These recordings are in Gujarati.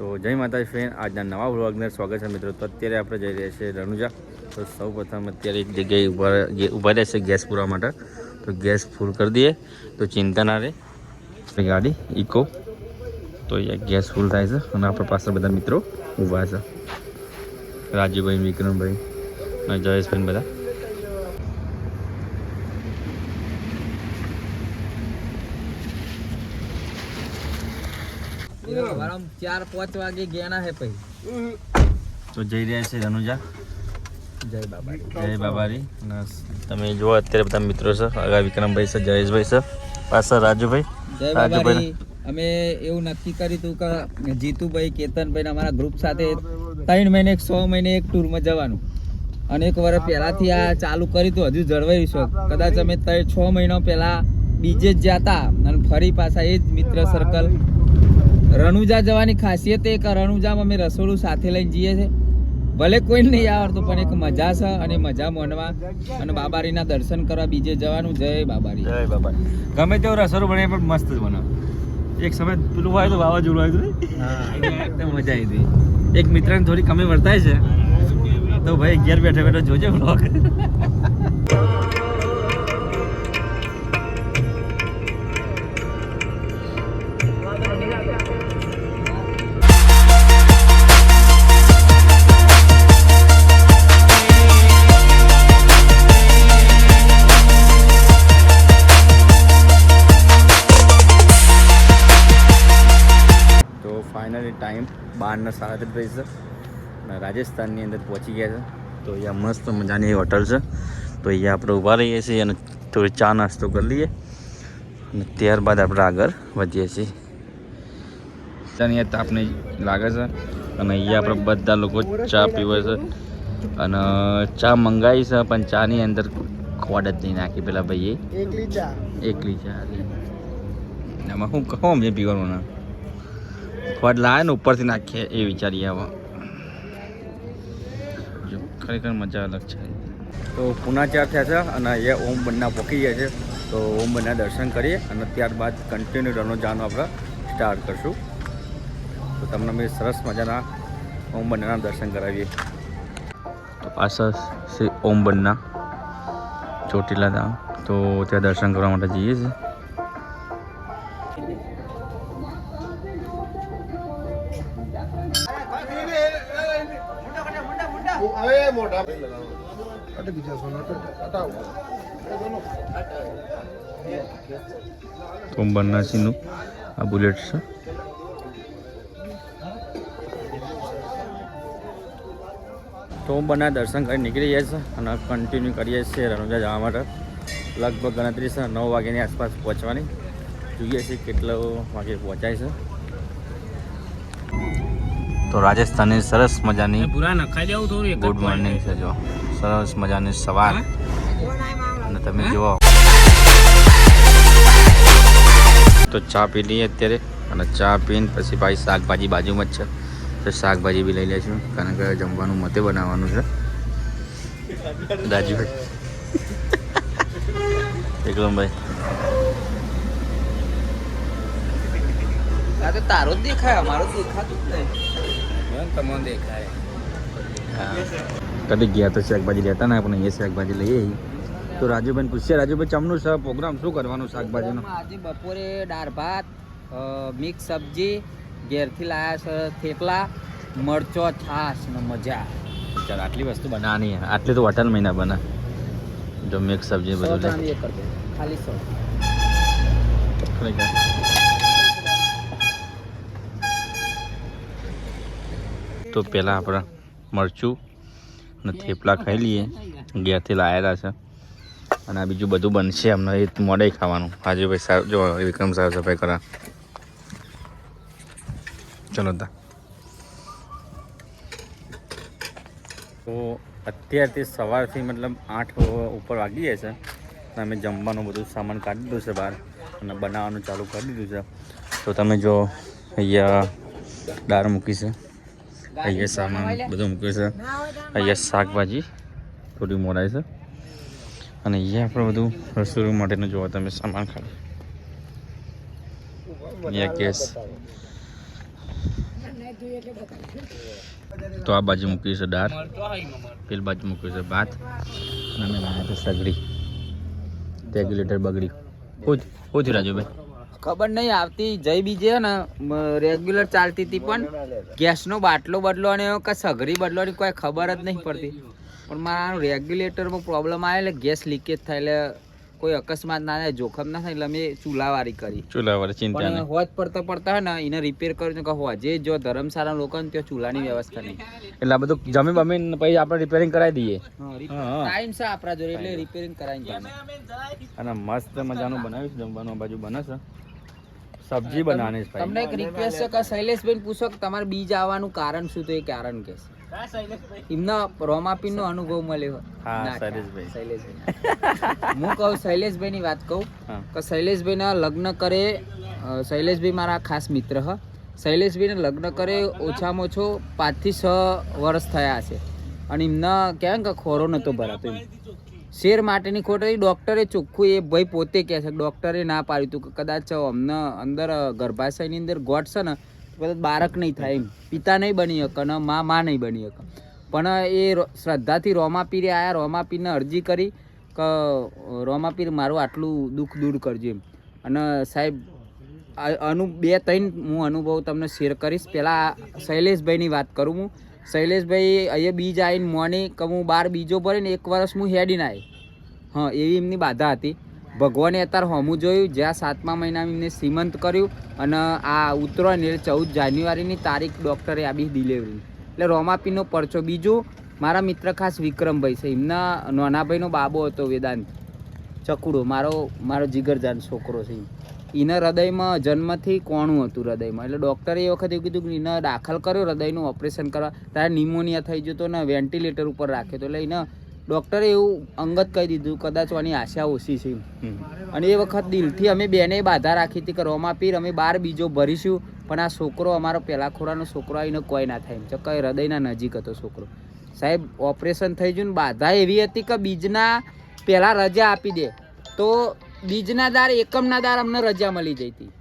તો જય માતાજી ફ્રેન્ડ, આજના નવા વ્લોગને સ્વાગત છે મિત્રો. તો અત્યારે આપણે જઈ રહ્યા છીએ રણુજા. તો સૌ પ્રથમ અત્યારે એક જગ્યાએ ઊભા રહેશે ગેસ પૂરવા માટે. તો ગેસ ફૂલ કરી દઈએ તો ચિંતા ના રહે. ગાડી ઇકો તો અહીંયા ગેસ ફૂલ થાય છે અને આપણા પાસે બધા મિત્રો ઊભા છે. રાજુભાઈ, વિક્રમભાઈ અને જયેશભાઈ બધા. ચાર 5 વાગે ગયા હે પછી તો જઈ રહ્યા છે રણુજા. જય બાબારી. જય બાબારી. અને તમે જુઓ અત્યારે બધા મિત્રો છે. આગળ વિક્રમભાઈ છે, જયેશભાઈ છે, પાછળ રાજુભાઈ. જય બાબારી. અમે એવું નક્કી કર્યું હતું કે જીતુભાઈ, કેતનભાઈ અમારા ગ્રુપ સાથે 3 મહિને 6 મહિને એક ટૂરમાં જવાનું. અને 1 વર્ષ પહેલાથી આ ચાલુ કર્યું હતું, હજુ જળવાયું છે. કદાચ અમે 6 મહિના પહેલા બીજે જ જતા અને ફરી પાછા એ જ મિત્ર સર્કલ. રણુજા જવાની ખાસિયત એ કે રણુજામાં અમે રસોડું સાથે લઈને જઈએ છીએ. ભલે કોઈ નહીં આવડતું પણ એક મજા છે અને મજા માણવા અને બાબારીના દર્શન કરવા બીજે જવાનું. જય બાબારી. જય બાબારી. ગમે તેવું રસોડું બને પણ મસ્ત જ બનાવે. એક સમય પેલું હોય તો વાવાઝોડું આવ્યું હતું, મજા આવી હતી. એક મિત્રને થોડી કમી વર્તાય છે તો ભાઈ ઘેર બેઠા બેઠા જોજે વ્લોગ. ફાઇનલી ટાઈમ 12:37 છે અને રાજસ્થાનની અંદર પહોંચી ગયા છે. તો અહીંયા મસ્ત મજાની હોટલ છે. તો અહીંયા આપણે ઊભા રહીએ છીએ અને થોડી ચા નાસ્તો કરી લઈએ અને ત્યારબાદ આપણે આગળ વધીએ છીએ. અહીંયા તાપને લાગે છે અને અહીંયા આપણે બધા લોકો ચા પીવે છે અને ચા મંગાવી છે પણ ચાની અંદર ખોડ જ નહીં નાખી પેલા ભાઈએ. એકલી ચા એમાં શું કહો મેં પીવાનું ના ખોટ લાવે ને ઉપરથી નાખીએ એ વિચારીએ. હવે ખરેખર મજા અલગ છે. તો પૂના 4 થયા છે અને અહીંયા ઓમ બન્ના પહોંચી ગયા છે. તો ઓમ બન્ના દર્શન કરીએ અને ત્યારબાદ કન્ટિન્યુ રણુજાનું આપણે સ્ટાર્ટ કરશું. તો તમને મેં સરસ મજાના ઓમ બન્નાના દર્શન કરાવીએ. તો પાછળ શ્રી ઓમ બન્ના ચોટીલા ધામ. તો ત્યાં દર્શન કરવા માટે જઈએ છીએ. ઓમ બન્નાજીનું આ બુલેટ છે. તો ઓમ બન્ના દર્શન કરી નીકળી જાય છે અને કન્ટિન્યુ કરીએ છીએ રણુજા જવા માટે. લગભગ ગણતરી છે 9 વાગ્યાની આસપાસ પહોંચવાની. જોઈએ છીએ કેટલો વાગે પહોંચાય છે. તો રાજસ્થાનની સરસ મજાની ગુડ મોર્નિંગ છે. જો સરસ મજાની સવાર અને તમે જુઓ. તો ચા પી લઈએ અત્યારે અને ચા પીને પછી ભાઈ શાકભાજી બાજુમાં જ છે તો શાકભાજી બી લઈ લઈશું કારણ કે જમવાનું મતે બનાવવાનું છે. રાજુભાઈ, વિક્રમભાઈ આ તો તારો જ દેખાય, અમારો દેખાતું જ નહીં. તમને દેખાય. કદી ગયા તો શાકભાજી લેતા ને આપણે એ શાકભાજી લઈએ. તો રાજુભાઈ પૂછીએ, રાજુભાઈ ચમનું છે પ્રોગ્રામ શું કરવાનું શાકભાજીનો? આજે બપોરે દાળ ભાત, મિક્સ સબ્જી, ઘેરથી લાયા છે થેપલા, મરચો, છાશ ને મજા. ચાલ આટલી વસ્તુ બનાવવાની. આટલી તો હોટલ મહિના બના. જો મિક્સ સબ્જી બધું ખાલી 100. તો પહેલાં આપણે મરચું અને થેપલા ખાઈ લઈએ. ઘેરથી લાયેલા છે અને આ બીજું બધું બનશે અમને એ મોડે ખાવાનું. આજે ભાઈ સાહેબ જો વિક્રમ સાહેબ સફાઈ કરા. ચલો તા. તો અત્યારથી સવારથી મતલબ 8 ઉપર વાગી જાય છે. અમે જમવાનું બધું સામાન કાઢી દીધું છે બહાર અને બનાવવાનું ચાલુ કરી દીધું છે. તો તમે જો અહીંયા દાળ મૂકી છે, અહીંયા સામાન બધું મૂક્યું છે, અહીંયા શાકભાજી થોડી મોડાય છે અને અહીંયા આપણે બધું રસોઈ માટેનું જોવા તમે સામાન ખાલી. અહીંયા ગેસ તો આ બાજુ મૂકી છે દાળ, પેલી બાજુ મૂકી છે ભાત, અને અમે લાવ્યા છે સગડી રેગ્યુલેટર બગડી. શું થયું રાજુભાઈ? ખબર નહીં આવતી જઈ બીજે ને રેગ્યુલર ચાલતી હતી પણ ગેસનો બાટલો બદલવાનો કે સઘરી બદલવાની કોઈ ખબર જ નહીં પડતી. પણ મારા રેગ્યુલેટરમાં પ્રોબ્લેમ આવે એટલે ગેસ લીકેજ થાય એટલે કોઈ અકસ્માત ના થાય, જોખમ ના થાય એટલે અમે ચૂલાવાળી કરી. ચૂલાવાળી ચિંતા પણ નહીં. હોજ પડતા હે ને એને રિપેર કર્યું કે હોજે જો ધર્મશાળા લોકો ને ત્યાં ચૂલાની વ્યવસ્થા નહીં એટલે આ બધું જમી બમીને પછી આપણે રિપેરિંગ કરાવી દઈએ. ટાઈમ છે આપણા જોડે એટલે રિપેરિંગ કરાવી. અને મસ્ત મજાનું બનાવીશ જમવાનું. બાજુ બને છે સબ્જી બનાવવાની છે. તમને એક રિક્વેસ્ટ છે કે શૈલેષભાઈ પૂછો કે તમારે બીજ આવવાનું કારણ શું? તો એ કારણ કે એમનો રોમાપીર નો અનુભવ મળ્યો. હા શૈલેષભાઈ. હું કહું શૈલેષભાઈ ની વાત કહું કે શૈલેષભાઈ ના લગ્ન કરે. શૈલેષભાઈ મારા ખાસ મિત્ર હ. શૈલેષભાઈ ને લગ્ન કરે ઓછામાં ઓછો 5 થી 6 વર્ષ થયા છે અને એમને કહેવાય કે ખોરો નતો ભરાતો. એમ શેર માટેની ખોટ રહી. ડોક્ટરે ચોખ્ખું એ ભાઈ પોતે કહે છે, ડોક્ટરે ના પાડ્યું હતું કે કદાચ અમને અંદર ગર્ભાશયની અંદર ગોઠ છે ને કદાચ બાળક નહીં થાય, એમ પિતા નહીં બની શકે અને માં નહીં બની શકે. પણ એ શ્રદ્ધાથી રોમાપીરે આવ્યા, રોમાપીરને અરજી કરી કે રોમાપીર મારું આટલું દુઃખ દૂર કરજો એમ. અને સાહેબ 2-3 હું અનુભવ તમને શેર કરીશ. પહેલાં શૈલેષભાઈની વાત કરું હું. શૈલેષભાઈ અહીંયા બીજ આવીને મોની કે હું 12 બીજો ભરીને 1 વર્ષ હું હેડીને આવી. હા એવી એમની બાધા હતી. ભગવાને અત્યારે હોમું જોયું જ્યાં 7મા મહિનામાં એમને સીમંત કર્યું અને આ ઉત્તરાયણ એટલે 14 જાન્યુઆરીની તારીખ ડૉક્ટરે આપી ડિલિવરી. એટલે રોમાપીરનો પરચો. બીજું મારા મિત્ર ખાસ વિક્રમભાઈ છે, એમના નાના ભાઈનો બાબો હતો વેદાંત ચકુડો, મારો જીગરજાન છોકરો છે. એના હૃદયમાં જન્મથી કોણું હતું હૃદયમાં. એટલે ડૉક્ટરે એ વખત એવું કીધું કે એને દાખલ કર્યો હૃદયનું ઓપરેશન કરવા, ત્યારે નિમોનિયા થઈ જતો ને વેન્ટિલેટર ઉપર રાખ્યો હતો. એટલે એને ડૉક્ટરે એવું અંગત કહી દીધું કદાચ આની આશા ઓછી છે. અને એ વખત દિલથી અમે બેને બાધા રાખી હતી કે રોમાપીર અમે 12 બીજો ભરીશું પણ આ છોકરો અમારો પહેલા ખોરાનો છોકરો આવીને કોઈ ના થાય. એમ ચક્કર હૃદયના નજીક હતો છોકરો. સાહેબ ઓપરેશન થઈ ગયું ને બાધા એવી હતી કે બીજના પહેલાં રજા આપી દે તો બીજના દાર એકમના દાર અમને રજા મળી જઈ હતી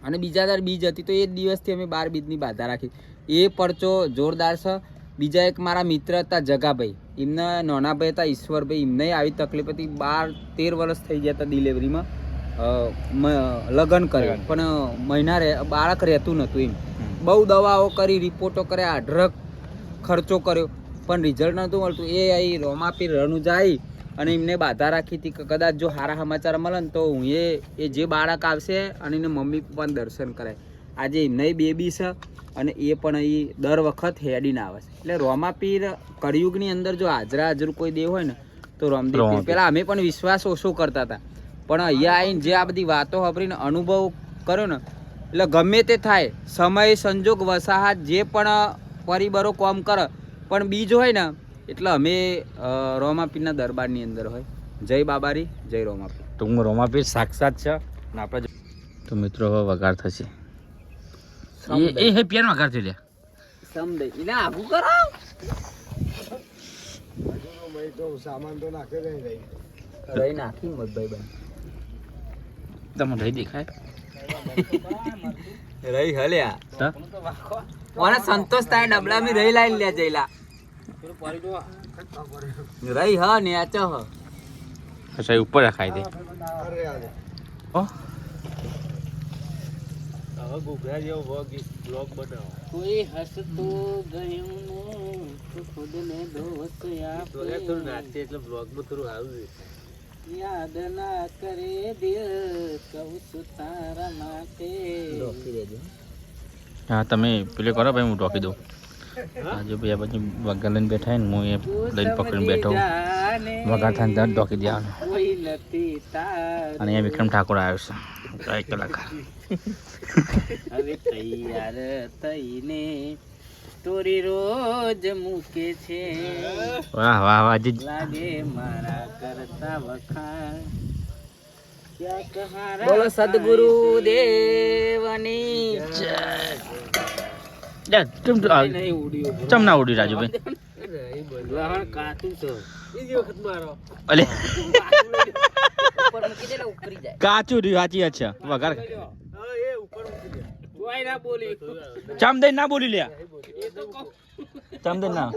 અને બીજા દાર બીજ હતી તો એ દિવસથી અમે 12 બીજની બાધા રાખી. એ પરચો જોરદાર છે. બીજા એક મારા મિત્ર હતા જગાભાઈ, એમના નાના ભાઈ હતા ઈશ્વરભાઈ, એમને આવી તકલીફ હતી. 12-13 વર્ષ થઈ ગયા હતા ડિલિવરીમાં, લગ્ન કર્યું પણ બાળક રહેતું નહોતું. એમ બહુ દવાઓ કરી, રિપોર્ટો કર્યા, અઢળક ખર્ચો કર્યો પણ રિઝલ્ટ નહોતું મળતું. એ અહીં રોમાપીર રણુજા આવી અને એમને બાધા રાખી હતી કે કદાચ જો સારા સમાચાર મળે ને તો હું એ જે બાળક આવશે અને એને મમ્મી પપ્પાને દર્શન કરાય. આજે એમને બેબી છે અને એ પણ અહીં દર વખત હેડીને આવે છે. એટલે રોમાપીર કળિયુગની અંદર જો હાજર કોઈ દેવ હોય ને તો રામદેવ પીર. પહેલાં અમે પણ વિશ્વાસ ઓછો કરતા હતા પણ અહીંયા આવીને જે આ બધી વાતો સાંભળીને અનુભવ કર્યો ને એટલે ગમે તે થાય, સમય સંજોગ વસાહત જે પણ પરિબળો કામ કરે પણ બીજ હોય ને એટલે અમે રોમાપીરના દરબારની અંદર હોય. જય બાબારી, જય રોમાપીર. ટૂંકમાં રોમાપીર સાક્ષાત છે અને આપણે તો મિત્રો હવે વઘાર થશે. એ હે પિયાનો વઘાર થઈ લે સમદે એને આગું કરો. સામાન તો નાખે રહી નાખી મતભાઈ બન તમને રહી દેખાય રહી હલ્યા મને સંતોષ થાય ડબલામાં રહી લાઈન લે જઈલા રહી હ ને આચો હ અચ્છા ઉપર રખાઈ દે. હવે ગુગરા જેવો બ્લોગ બનાવો. કોઈ હસતું ગયું તો ખુદને દોસ્ત થોડું નાચે એટલે બ્લોગમાં થોડું સારું યાદ ના કરે દિલ કહું છું તારા માટે. હા તમે પેલે કરો ભાઈ, હું ટોકી દઉં. આજે ભાઈ આ બાજુ વઘાર લઈને બેઠા ને હું એ લઈને પકડીને બેઠો. વઘાર થાય ને ટોકી દેવાનું. અને અહીંયા વિક્રમ ઠાકોર આવ્યો છે, એક કલાકાર. હવે તૈયાર થઈને તોરી રોજ મૂકે છે. વાહ વાહ વાહ જી. લાગે મારા કરતા વખાણ. બોલો સદગુરુ દેવની જય. ચમ ના ઉડી રાજુભાઈ? અલે કાચું રહ્યું. સાચી વાત છે. વઘાર ચામદઈ ના બોલી લ્યા ચામદઈ ના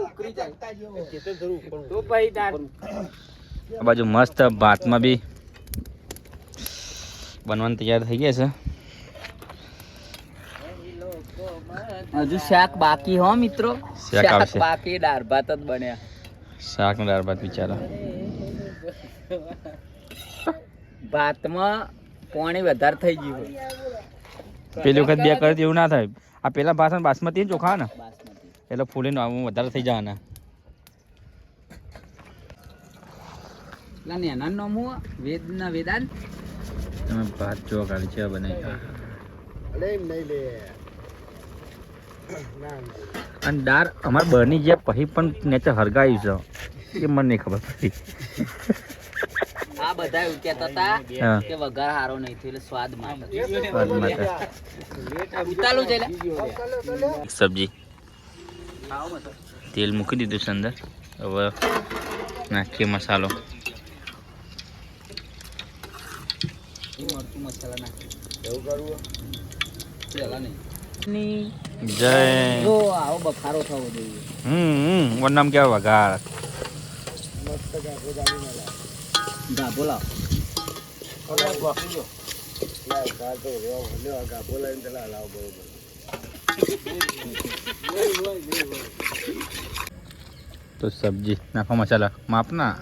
આ બાજુ મસ્ત ભાતમાં બી બનવાનું તૈયાર થઈ ગયા છે. હજુ શાક બાકી હો મિત્રો, શાક આવશે. બાકી, દાળ ભાત જ બન્યા. શાક ને દાળ ભાત બિચારા ભાતમાં પાણી વધારે થઈ ગયું હોય. પેલી વખત બે કરી એવું ના થાય. આ પેલા ભાત બાસમતી ને ચોખા ને બાસમતી. એટલે ફૂલીને વધારે થઈ જવાના. પેલા નેના નામ હું વેદના વેદાંત. તમે ભાત જો કાઢી છે બનાવી અને દાળ અમારે બની ગયા પછી પણ નેચર હરગાયું છે એ મને નહીં ખબર પડી. આ બધા એવું કહેતા હતા હા. કે વઘાર સારો નહીં થયો એટલે સ્વાદ માટે. સ્વાદ માટે. ઉતાલું છે લે. સબ્જી તેલ મૂકી દીધું છે અંદર. હવે નાખીએ મસાલો. મરચું મસાલા નાખી એવું કરવું પેલા નહીં. જય જો આવો બફારો થવો જોઈએ. વન નામ કેવા વઘાર. ગાભો લાવ. તો સબ્જી નાખો મસાલા માપના.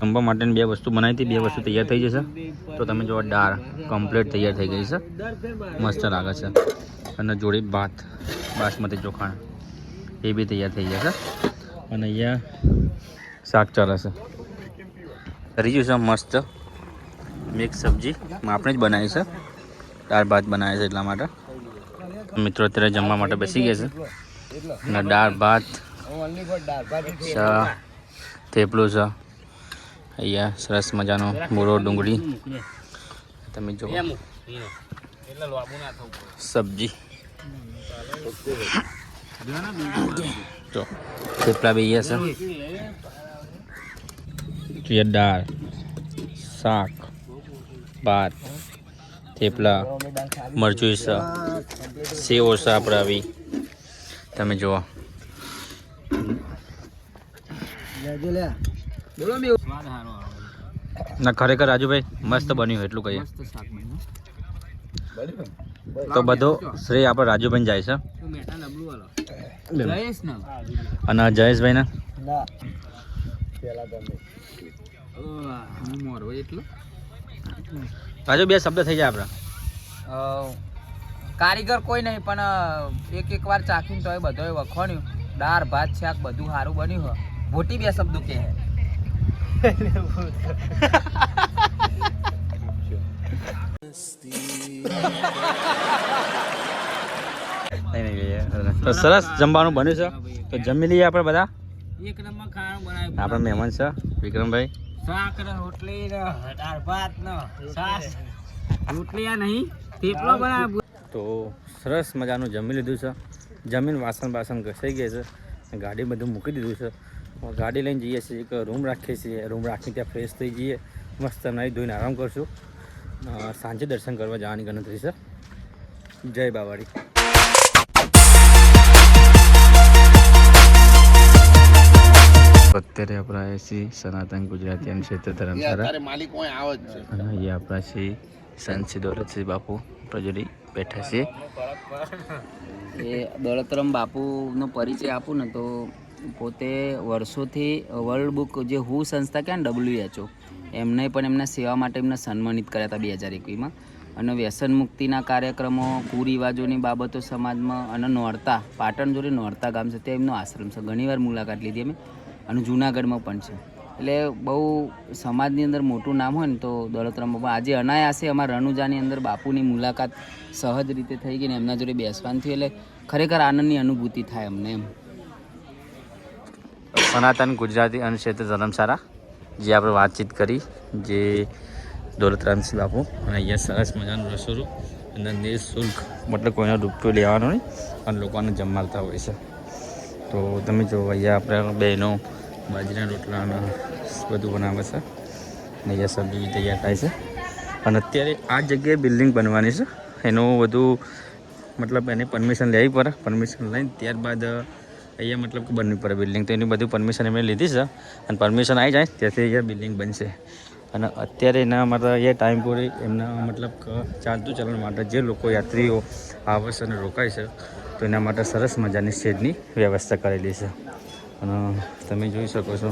જમવા માટેની બે વસ્તુ બનાવી હતી, બે વસ્તુ તૈયાર થઈ જશે. તો તમે જો દાળ કમ્પ્લીટ તૈયાર થઈ ગઈ છે, મસ્ત લાગે છે. અને જોડે ભાત બાસમતી ચોખાણ એ બી તૈયાર થઈ જશે. અને અહીંયા શાક ચાલે છે. કરી ગયું છે મસ્ત મિક્સ સબ્જી આપણે જ બનાવી છે. દાળ ભાત બનાવે છે એટલા માટે મિત્રો અત્યારે જમવા માટે બેસી ગયા છે. અને દાળ ભાત થેપલું છે. અહીંયા સરસ મજાનો મૂળો ડુંગળી તમે જો સબ્જી જો થેપલા બી અહીંયા છે. દાળ શાક ભાત થેપલા મરચું છે, સેવ છે આપણે આવી તમે જુઓ. બોલો બે સ્વાદ સારો આવે. ના ખરેખર રાજુભાઈ મસ્ત બન્યું એટલું કહીએ મસ્ત શાક બન્યું. તો બધો શ્રેય આપણે રાજુભાઈ જાય છે. તો મેઠા ડબલું વાળો જયેશ ને અને જયેશભાઈ ને હું મોરવો એટલું રાજુ બે શબ્દ થઈ જાય આપણા. કારીગર કોઈ નહીં પણ એક વાર ચાખીને તો એ બધો વખોણ્યું. દાળ ભાત શાક બધું સારું બન્યું હોય. મોટી બે શબ્દો કે તો સરસ જમવાનું બન્યું છે. તો જમી લઈએ આપણે બધા. એક નંબર ખાવાનું બનાવ્યું. આપણા મહેમાન છે વિક્રમભાઈ. શાક ને રોટલી ને દાળ ભાત ને છાશ રોટલી આ નહીં થેપલો બનાવ્યો. તો સરસ મજાનું જમી લીધું છે. જમીન વાસણ ઘસાઈ ગયા છે. ગાડી બધું મૂકી દીધું છે. ગાડી લઈને જઈએ છીએ, એક રૂમ રાખીએ છીએ. રૂમ રાખીને ત્યાં ફ્રેશ થઈ જઈએ, મસ્ત નાહી ધોઈને આરામ કરશું. સાંજે દર્શન કરવા જવાની ગણતરી છે. જય બાવાડી. અત્યારે આપણા એસી સનાતન ગુજરાતી ક્ષેત્ર ધર્મશાળા અને અહીંયા આપણા શ્રી સંત દોલતસિંહ બાપુ પ્રજોરી બેઠા છે. એ દોલતરામ બાપુનો પરિચય આપું ને તો પોતે વર્ષોથી વર્લ્ડ બુક જે હુ સંસ્થા કહે ને WHO એમને પણ એમના સેવા માટે એમને સન્માનિત કર્યા હતા 2021માં. અને વ્યસન મુક્તિના કાર્યક્રમો, કુરિવાજોની બાબતો સમાજમાં અને નોરતા પાટણ જોડે નોરતા ગામ છે ત્યાં એમનો આશ્રમ છે. ઘણીવાર મુલાકાત લીધી અમે અને જૂનાગઢમાં પણ છે. એટલે બહુ સમાજની અંદર મોટું નામ હોય ને તો દોલતરામ બાપુ. આજે અનાયાસે અમારા રણુજાની અંદર બાપુની મુલાકાત સહજ રીતે થઈ ગઈ ને એમના જોડે બેસવાનું થયું એટલે ખરેખર આનંદની અનુભૂતિ થાય અમને એમ. સનાતન ગુજરાતી અન્નક્ષેત્ર ધર્મશાળા જે આપણે વાતચીત કરી, જે દોલતરામસિંહ બાપુ. અને અહીંયા સરસ મજાનું રસોડું અને નિઃશુલ્ક, મતલબ કોઈનો રૂપિયો લેવાનો નહીં અને લોકોને જમાડતા હોય છે. તો તમે જો અહીંયા આપણે બહેનો બાજરીના રોટલા બધું બનાવે છે. અને અહીંયા સબ્જી તૈયાર થાય છે. અને અત્યારે આ જગ્યાએ બિલ્ડિંગ બનવાની છે, એનું બધું મતલબ એને પરમિશન લેવી પડે. પરમિશન લઈને ત્યારબાદ અહીંયા મતલબ કે બનવી પડે બિલ્ડિંગ. તો એની બધું પરમિશન એમણે લીધી છે અને પરમિશન આવી જાય ત્યાંથી અહીંયા બિલ્ડિંગ બનશે. અને અત્યારે એના માટે એ ટાઈમ પૂરી એમના મતલબ ચાલતું ચલણ માટે જે લોકો યાત્રીઓ આવે છે અને રોકાય છે તો એના માટે સરસ મજાની શેડની વ્યવસ્થા કરેલી છે. અને તમે જોઈ શકો છો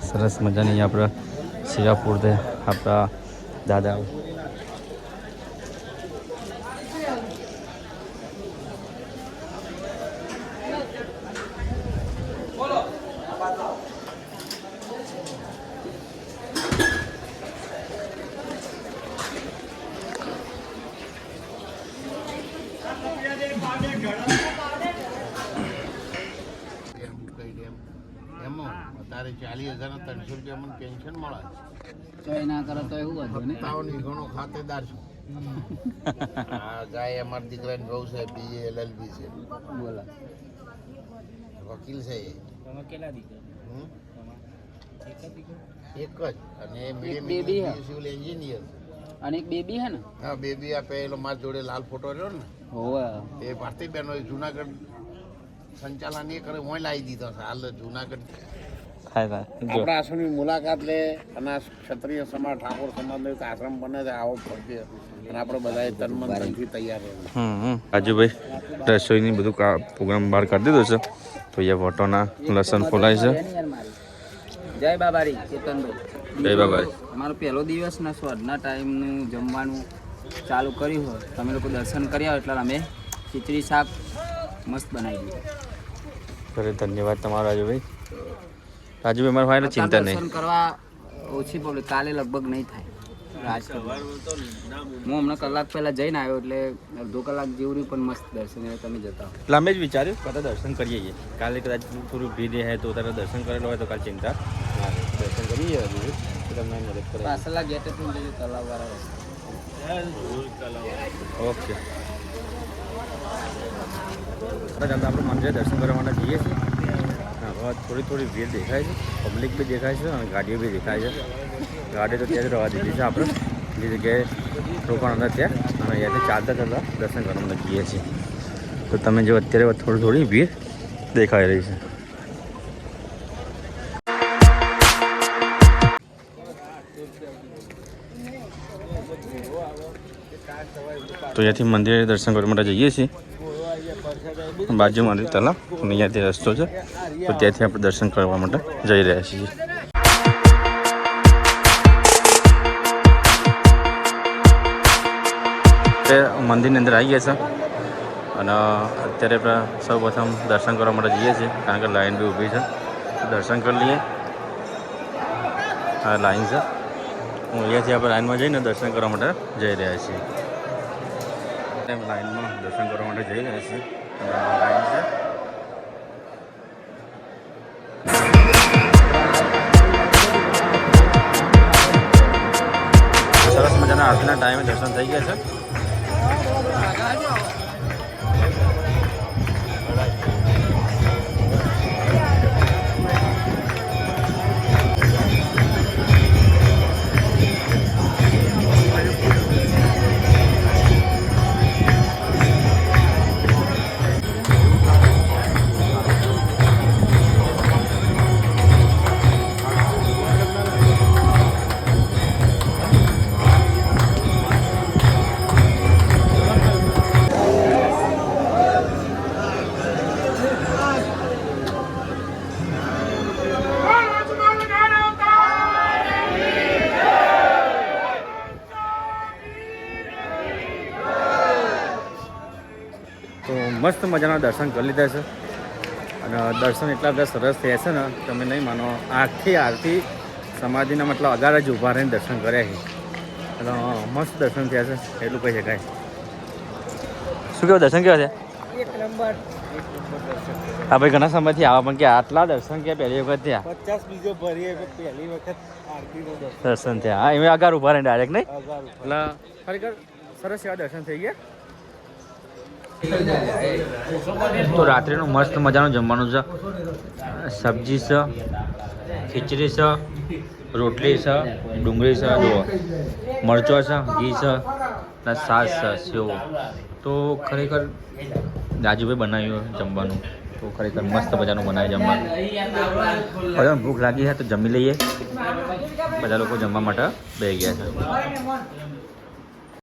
સરસ મજાની આપણા શિરાપુર છે આપણા દાદા. અત્યારે 40,000 300 રૂપિયા મને પેન્શન મળે તો એના કરે તો એવું હતું ને 57 વીઘાનો ખાતેદાર છું. હા ગાય અમારા દીકરાને બહુ છે, BA LLB છે, બોલો વકીલ છે. તમે કેટલા દીકરા? એક જ. અને બેબી હે? Civil engineer. અને એક બેબી હે ને? હા બેબી આ પેલો મારા જોડે લાલ ફોટો રહ્યો ને હોવે એ ભારતીબેન હોય જુનાગઢ સંચાલન એ કરે હું લાવી દીધો છે હાલ જુનાગઢ. આપણા આશ્રમની મુલાકાત લે અને આ ક્ષત્રિય સમાજ ઠાકોર સમાજનો એક આશ્રમ બને છે આવો ફરજે અને આપણે બધાએ તન મન ધનથી તૈયાર રહેવું. રાજુભાઈ રસોઈની બધું પ્રોગ્રામ બહાર કરી દીધો છે. તો અહીંયા વટોના લસણ ફોલાય છે. જય બાબારી કેતનભાઈ. જય બાબારી. અમારો પહેલો દિવસ ને સ્વાદના ટાઈમનું જમવાનું ચાલુ કર્યું હોય તમે લોકો દર્શન કર્યા એટલે અમે ખીચડી શાક મસ્ત બનાવી દીધું. ધન્યવાદ તમારો રાજુભાઈ. રાજુભાઈ મારા ભાઈને ચિંતા નહીં. દર્શન કરવા ઓછી પબ્લિક કાલે લગભગ નહીં થાય. હું હમણાં કલાક પહેલાં જઈને આવ્યો એટલે અડધો કલાક જેવું પણ મસ્ત દર્શન તમે જતા હો એટલે અમે જ વિચાર્યું કે દર્શન કરીએ. કાલે કદાચ થોડું ભીડ રહે તો તારે દર્શન કરેલો હોય તો કાલે ચિંતા દર્શન કરીએ તમને મદદ કરે. પાછલા ગેટે પણ તલાવવાળા ઓકે આપણે મંદિરે દર્શન કરવા માટે જઈએ છીએ. હવે થોડી ભીડ દેખાય છે, પબ્લિક બી દેખાય છે અને ગાડીઓ બી દેખાય છે. ગાડી તો ત્યાં જ રવા દીધી છે આપણે જે જગ્યાએ રોકાણ હતા ત્યાં અને અહીંયાથી ચાલતા દર્શન કરવા માટે જઈએ છીએ. તો તમે જો અત્યારે થોડી ભીડ દેખાઈ રહી છે. તો અહીંયાથી મંદિરે દર્શન કરવા માટે જઈએ છીએ. બાજુમાં તલાવ અને અહીંયાથી રસ્તો છે તો ત્યાંથી આપણે દર્શન કરવા માટે જઈ રહ્યા છીએ. મંદિરની અંદર આવી ગયા છે અને અત્યારે આપણે સૌ પ્રથમ દર્શન કરવા માટે જઈએ છીએ કારણ કે લાઈન બી ઊભી છે. દર્શન કરી લઈએ. આ લાઈન છે. હું અહીંયાથી આપણે લાઈનમાં જઈને દર્શન કરવા માટે જઈ રહ્યા છીએ. લાઈનમાં દર્શન કરવા માટે જઈ રહ્યા છીએ. લાઈન છે. સરસ મજાના આરતીના ટાઈમે દર્શન થઈ ગયા છે. તો મસ્ત મજાના દર્શન કરી લીધા છે અને દર્શન એટલા બધા સરસ થયા છે ને તમે નહીં માનો. આખી આરતી સમાધિના મતલબ અગાર જ ઊભા રહીને દર્શન કર્યા છે એટલે મસ્ત દર્શન થયા છે એટલું કહી શકાય. શું કેવું દર્શન કેવા છે? એક નંબર. હા ભાઈ ઘણા સમયથી આવા પણ કે આટલા દર્શન કે પહેલી વખત થયા 50 બીજો ભરીએ પહેલી વખત આરતીનું દર્શન થયા. હા એમ અગાર ઊભા રહીને ડાયરેક્ટ નહીં એટલે ખરેખર સરસ એવા દર્શન થઈ ગયા. તો રાત્રેનું મસ્ત મજાનું જમવાનું છે. સબ્જી છે, ખીચડી છે, રોટલી છે, ડુંગળી છે, જુઓ મરચો છે, ઘી છે અને છાશ છે, સેવ. તો ખરેખર રાજુભાઈ બનાવ્યું જમવાનું, તો ખરેખર મસ્ત મજાનું બનાવ્યું જમવાનું. હવે ભૂખ લાગી છે તો જમી લઈએ. બધા લોકો જમવા માટે બેસી ગયા છે.